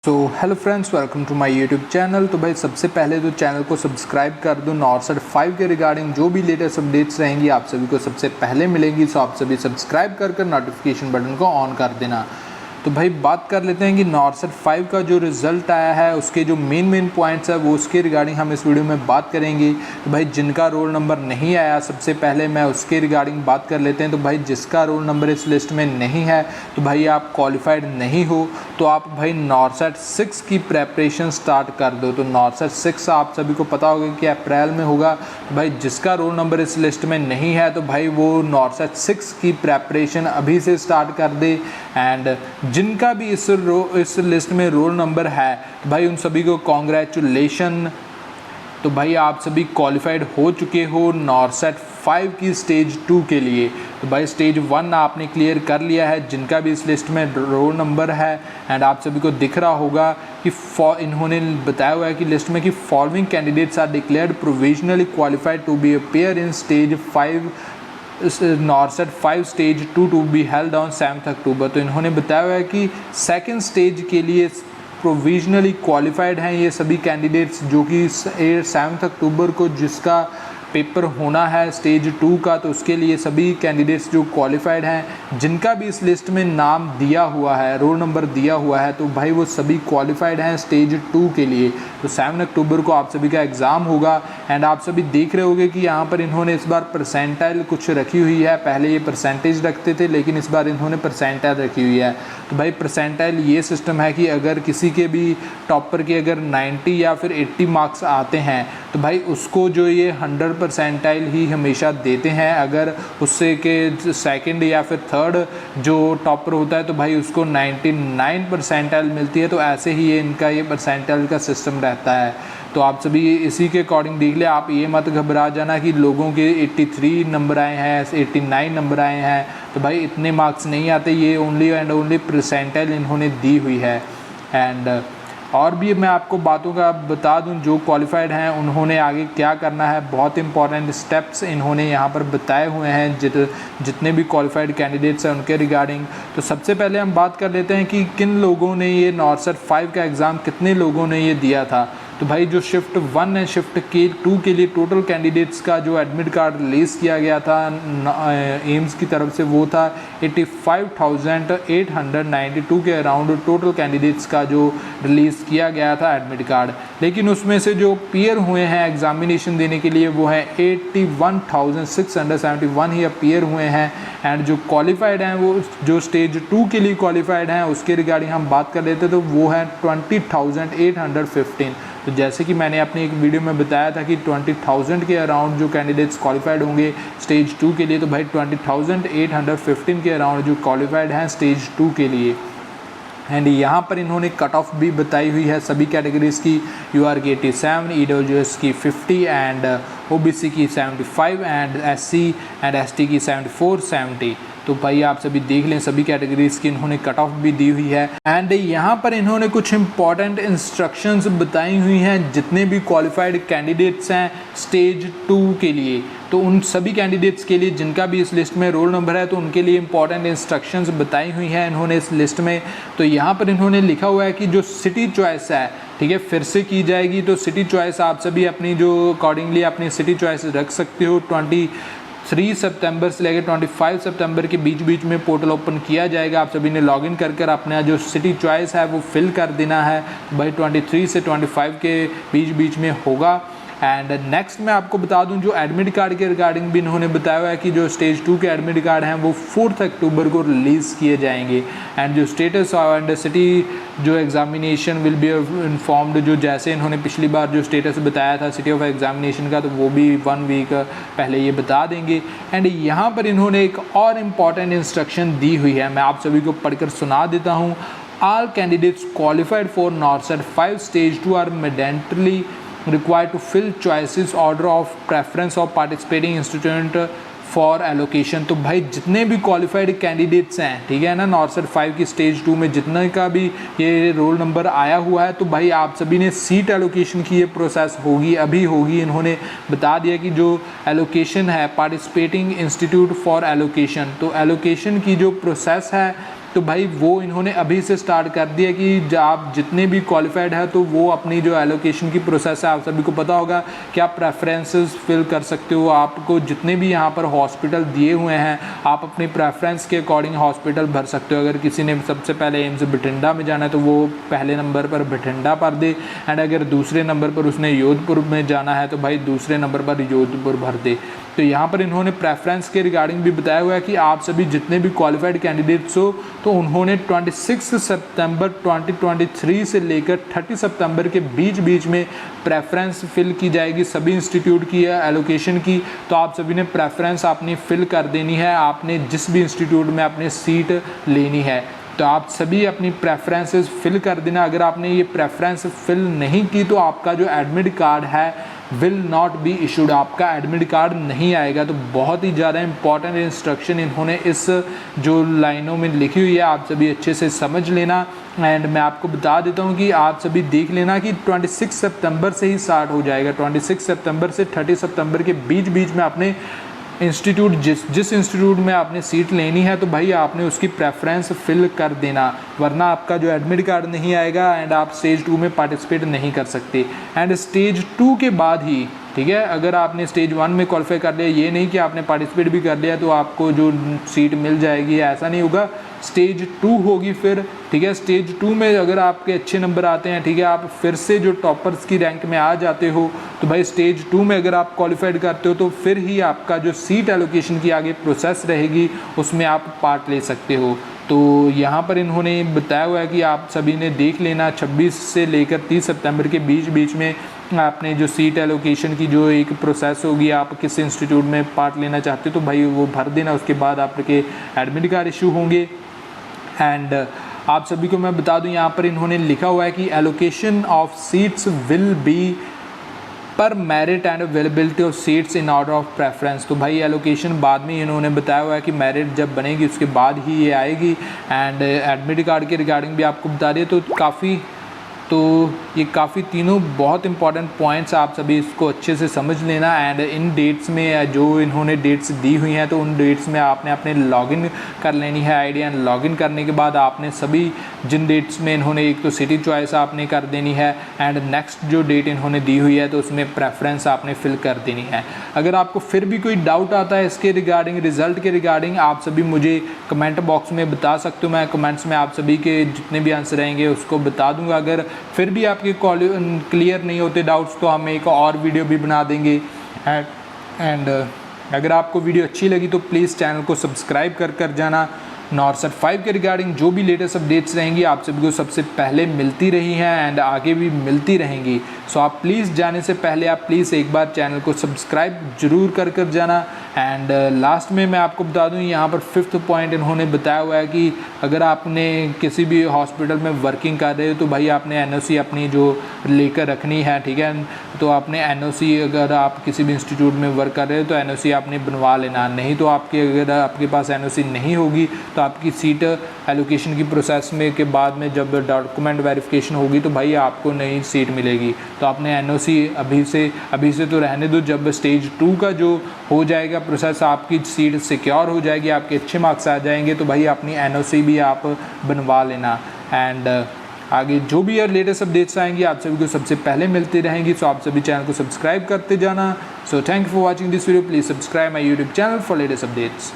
So hello friends, welcome to my YouTube channel. तो भाई सबसे पहले तो चैनल को सब्सक्राइब कर दो। नॉर्सट 5 के रिगार्डिंग जो भी लेटेस्ट अपडेट्स रहेंगी आप सभी को सबसे पहले मिलेंगी। सो आप सभी सब्सक्राइब कर नोटिफिकेशन बटन को ऑन कर देना। तो भाई बात कर लेते हैं कि नॉर्सट 5 का जो रिज़ल्ट आया है उसके जो मेन पॉइंट्स है वो उसके रिगार्डिंग हम इस वीडियो में बात करेंगे। तो भाई जिनका रोल नंबर नहीं आया सबसे पहले मैं उसके रिगार्डिंग बात कर लेते हैं। तो भाई जिसका रोल नंबर इस लिस्ट में नहीं है तो भाई आप क्वालिफाइड नहीं हो, तो आप भाई नॉर्सट 6 की प्रेपरेशन स्टार्ट कर दो। तो नॉर्सट 6 आप सभी को पता होगा कि अप्रैल में होगा। तो भाई जिसका रोल नंबर इस लिस्ट में नहीं है तो भाई वो नॉर्सट 6 की प्रेपरेशन अभी से स्टार्ट कर दे। एंड जिनका भी इस लिस्ट में रोल नंबर है तो भाई उन सभी को कॉन्ग्रेचुलेशन। तो भाई आप सभी क्वालिफाइड हो चुके हो नॉर्सट 5 की स्टेज 2 के लिए। तो भाई स्टेज 1 आपने क्लियर कर लिया है जिनका भी इस लिस्ट में रोल नंबर है। एंड आप सभी को दिख रहा होगा कि इन्होंने बताया हुआ है कि लिस्ट में कि following candidates are declared provisionally qualified to be appear in stage 5 नॉर्सट 5 stage 2 to be held on 7 October. तो इन्होंने बताया हुआ है कि सेकेंड स्टेज के लिए प्रोविजनली क्वालिफाइड हैं ये सभी कैंडिडेट्स जो कि 7 अक्टूबर को जिसका पेपर होना है स्टेज 2 का। तो उसके लिए सभी कैंडिडेट्स जो क्वालिफाइड हैं जिनका भी इस लिस्ट में नाम दिया हुआ है, रोल नंबर दिया हुआ है, तो भाई वो सभी क्वालिफाइड हैं स्टेज 2 के लिए। तो 7 अक्टूबर को आप सभी का एग्ज़ाम होगा। एंड आप सभी देख रहे होंगे कि यहाँ पर इन्होंने इस बार परसेंटाइल कुछ रखी हुई है। पहले ये परसेंटेज रखते थे लेकिन इस बार इन्होंने परसेंटाइल रखी हुई है। तो भाई परसेंटाइल ये सिस्टम है कि अगर किसी के भी टॉपर के अगर 90 या फिर 80 मार्क्स आते हैं तो भाई उसको जो ये 100 परसेंटाइल ही हमेशा देते हैं। अगर उससे के सेकंड या फिर थर्ड जो टॉपर होता है तो भाई उसको 99 परसेंटाइल मिलती है। तो ऐसे ही ये इनका ये परसेंटाइल का सिस्टम रहता है। तो आप सभी इसी के अकॉर्डिंग देख ले, आप ये मत घबरा जाना कि लोगों के 83 नंबर आए हैं, 89 नंबर आए हैं। तो भाई इतने मार्क्स नहीं आते, ये ओनली एंड ओनली परसेंटाइल इन्होंने दी हुई है। एंड और भी मैं आपको बातों का बता दूं जो क्वालिफाइड हैं उन्होंने आगे क्या करना है। बहुत इंपॉर्टेंट स्टेप्स इन्होंने यहाँ पर बताए हुए हैं जितने भी क्वालिफाइड कैंडिडेट्स हैं उनके रिगार्डिंग। तो सबसे पहले हम बात कर लेते हैं कि किन लोगों ने ये नॉर्सट 5 का एग्ज़ाम कितने लोगों ने ये दिया था। तो भाई जो शिफ्ट 1 है शिफ्ट के 2 के लिए टोटल कैंडिडेट्स का जो एडमिट कार्ड रिलीज़ किया गया था एम्स की तरफ से वो था 85,892 के अराउंड टोटल कैंडिडेट्स का जो रिलीज़ किया गया था एडमिट कार्ड। लेकिन उसमें से जो अपीयर हुए हैं एग्जामिनेशन देने के लिए वो हैं 81,671 ही अपीयर हुए हैं। एंड जो क्वालिफाइड हैं वो जो स्टेज 2 के लिए क्वालिफाइड हैं उसके रिगार्डिंग हम बात कर लेते तो वो हैं 20,815। तो जैसे कि मैंने अपने एक वीडियो में बताया था कि 20,000 के अराउंड जो कैंडिडेट्स क्वालिफाइड होंगे स्टेज 2 के लिए, तो भाई 20,815 के अराउंड जो क्वालिफाइड हैं स्टेज 2 के लिए। एंड यहाँ पर इन्होंने कट ऑफ भी बताई हुई है सभी कैटेगरीज़ की। यूआर की 87, ईडब्ल्यूएस की 50 एंड ओबीसी की 75 एंड एससी एंड एसटी की 74, 70। तो भाई आप सभी देख लें सभी कैटेगरीज़ की इन्होंने कट ऑफ भी दी हुई है। एंड यहाँ पर इन्होंने कुछ इंपॉर्टेंट इंस्ट्रक्शंस बताई हुई हैं जितने भी क्वालिफाइड कैंडिडेट्स हैं स्टेज 2 के लिए। तो उन सभी कैंडिडेट्स के लिए जिनका भी इस लिस्ट में रोल नंबर है तो उनके लिए इंपॉर्टेंट इंस्ट्रक्शंस बताई हुई हैं इन्होंने इस लिस्ट में। तो यहाँ पर इन्होंने लिखा हुआ है कि जो सिटी चॉइस है, ठीक है, फिर से की जाएगी। तो सिटी चॉइस आप सभी अपनी जो अकॉर्डिंगली अपनी सिटी चॉइस रख सकते हो। 23 सितंबर से लेकर 25 सितंबर के बीच में पोर्टल ओपन किया जाएगा। आप सभी ने लॉगिन कर अपना जो सिटी चॉइस है वो फिल कर देना है। भाई 23 से 25 के बीच में होगा। एंड नेक्स्ट मैं आपको बता दूं जो एडमिट कार्ड के रिगार्डिंग भी इन्होंने बताया हुआ है कि जो स्टेज 2 के एडमिट कार्ड हैं वो 4 अक्टूबर को रिलीज़ किए जाएंगे। एंड जो स्टेटस एंड सिटी जो एग्जामिनेशन विल बी इन्फॉर्म्ड, जो जैसे इन्होंने पिछली बार जो स्टेटस बताया था सिटी ऑफ एग्जामिनेशन का, तो वो भी 1 वीक पहले ये बता देंगे। एंड यहाँ पर इन्होंने एक और इम्पॉर्टेंट इंस्ट्रक्शन दी हुई है, मैं आप सभी को पढ़कर सुना देता हूँ। All candidates qualified for NORCET 5 stage 2 are mandatory required to fill choices order of preference of participating institute for allocation. तो भाई जितने भी क्वालिफाइड कैंडिडेट्स हैं, ठीक है ना, नॉर्सट 5 की स्टेज 2 में जितने का भी ये रोल नंबर आया हुआ है तो भाई आप सभी ने सीट एलोकेशन की ये प्रोसेस होगी, अभी होगी। इन्होंने बता दिया कि जो एलोकेशन है पार्टिसिपेटिंग इंस्टीट्यूट फॉर एलोकेशन, तो एलोकेशन की जो प्रोसेस है तो भाई वो इन्होंने अभी से स्टार्ट कर दिया कि आप जितने भी क्वालिफाइड है तो वो अपनी जो एलोकेशन की प्रोसेस है, आप सभी को पता होगा कि आप प्रेफरेंसेस फिल कर सकते हो। आपको जितने भी यहाँ पर हॉस्पिटल दिए हुए हैं आप अपनी प्रेफरेंस के अकॉर्डिंग हॉस्पिटल भर सकते हो। अगर किसी ने सबसे पहले एम्स बठिंडा में जाना है तो वो पहले नंबर पर बठिंडा भर दे, एंड अगर दूसरे नंबर पर उसने जोधपुर में जाना है तो भाई दूसरे नंबर पर जोधपुर भर दे। तो यहाँ पर इन्होंने प्रेफरेंस के रिगार्डिंग भी बताया हुआ है कि आप सभी जितने भी क्वालिफाइड कैंडिडेट्स हो तो उन्होंने 26 सितंबर 2023 से लेकर 30 सितंबर के बीच में प्रेफरेंस फिल की जाएगी सभी इंस्टीट्यूट की एलोकेशन की। तो आप सभी ने प्रेफरेंस अपनी फिल कर देनी है, आपने जिस भी इंस्टीट्यूट में अपनी सीट लेनी है तो आप सभी अपनी प्रेफरेंसेस फिल कर देना। अगर आपने ये प्रेफरेंस फिल नहीं की तो आपका जो एडमिट कार्ड है विल नॉट बी इशूड, आपका एडमिट कार्ड नहीं आएगा। तो बहुत ही ज़्यादा इंपॉर्टेंट इंस्ट्रक्शन इन्होंने इस जो लाइनों में लिखी हुई है, आप सभी अच्छे से समझ लेना। एंड मैं आपको बता देता हूँ कि आप सभी देख लेना कि 26 सितंबर से ही स्टार्ट हो जाएगा। 26 सितंबर से 30 सितंबर के बीच में आपने इंस्टीट्यूट जिस इंस्टीट्यूट में आपने सीट लेनी है तो भाई आपने उसकी प्रेफरेंस फिल कर देना, वरना आपका जो एडमिट कार्ड नहीं आएगा एंड आप स्टेज 2 में पार्टिसिपेट नहीं कर सकते। एंड स्टेज 2 के बाद ही, ठीक है, अगर आपने स्टेज 1 में क्वालिफाई कर लिया, ये नहीं कि आपने पार्टिसिपेट भी कर लिया तो आपको जो सीट मिल जाएगी, ऐसा नहीं होगा। स्टेज 2 होगी फिर, ठीक है। स्टेज 2 में अगर आपके अच्छे नंबर आते हैं, ठीक है, आप फिर से जो टॉपर्स की रैंक में आ जाते हो तो भाई स्टेज 2 में अगर आप क्वालिफाइड करते हो तो फिर ही आपका जो सीट एलोकेशन की आगे प्रोसेस रहेगी उसमें आप पार्ट ले सकते हो। तो यहाँ पर इन्होंने बताया हुआ है कि आप सभी ने देख लेना 26 से लेकर 30 सितंबर के बीच में आपने जो सीट एलोकेशन की जो एक प्रोसेस होगी, आप किस इंस्टीट्यूट में पार्ट लेना चाहते हो तो भाई वो भर देना। उसके बाद आपके एडमिट कार्ड इशू होंगे। एंड आप सभी को मैं बता दूं यहाँ पर इन्होंने लिखा हुआ है कि allocation of seats will be per merit and availability of seats in order of preference. तो भाई एलोकेशन बाद में इन्होंने बताया हुआ है कि मेरिट जब बनेगी उसके बाद ही ये आएगी। एंड एडमिट कार्ड के रिगार्डिंग भी आपको बता दिए। तो ये काफ़ी तीनों बहुत इंपॉर्टेंट पॉइंट्स, आप सभी इसको अच्छे से समझ लेना। एंड इन डेट्स में जो इन्होंने डेट्स दी हुई हैं तो उन डेट्स में आपने अपने लॉगिन कर लेनी है आईडी। एंड लॉगिन करने के बाद आपने सभी जिन डेट्स में इन्होंने एक तो सिटी चॉइस आपने कर देनी है एंड नेक्स्ट जो डेट इन्होंने दी हुई है तो उसमें प्रेफरेंस आपने फिल कर देनी है। अगर आपको फिर भी कोई डाउट आता है इसके रिगार्डिंग, रिज़ल्ट के रिगार्डिंग, आप सभी मुझे कमेंट बॉक्स में बता सकते हो। मैं कमेंट्स में आप सभी के जितने भी आंसर रहेंगे उसको बता दूंगा। अगर फिर भी आपके क्लियर नहीं होते डाउट्स तो हम एक और वीडियो भी बना देंगे। एंड अगर आपको वीडियो अच्छी लगी तो प्लीज़ चैनल को सब्सक्राइब कर जाना। नॉर्सट 5 के रिगार्डिंग जो भी लेटेस्ट अपडेट्स रहेंगी आप सभी को सबसे पहले मिलती रही हैं एंड आगे भी मिलती रहेंगी। सो आप प्लीज़ जाने से पहले आप प्लीज़ एक बार चैनल को सब्सक्राइब जरूर कर जाना। एंड लास्ट में मैं आपको बता दूं यहाँ पर 5th पॉइंट इन्होंने बताया हुआ है कि अगर आपने किसी भी हॉस्पिटल में वर्किंग कर रहे हो तो भाई आपने एनओसी अपनी जो लेकर रखनी है, ठीक है। तो आपने एनओसी, अगर आप किसी भी इंस्टीट्यूट में वर्क कर रहे हो तो एनओसी आपने बनवा लेना। नहीं तो अगर आपके पास एनओसी नहीं होगी तो आपकी सीट एलोकेशन की प्रोसेस में के बाद में जब डॉक्यूमेंट वेरिफिकेशन होगी तो भाई आपको नई सीट मिलेगी। तो आपने एनओसी अभी से तो रहने दो। जब स्टेज 2 का जो हो जाएगा प्रोसेस, आपकी सीट सिक्योर हो जाएगी, आपके अच्छे मार्क्स आ जाएंगे तो भाई अपनी एनओसी भी आप बनवा लेना। एंड आगे जो भी यार लेटेस्ट अपडेट्स आएंगी आप सभी को सबसे पहले मिलती रहेंगी। सो आप सभी चैनल को सब्सक्राइब करते जाना। So thank you for watching this video. Please subscribe my YouTube channel for latest updates.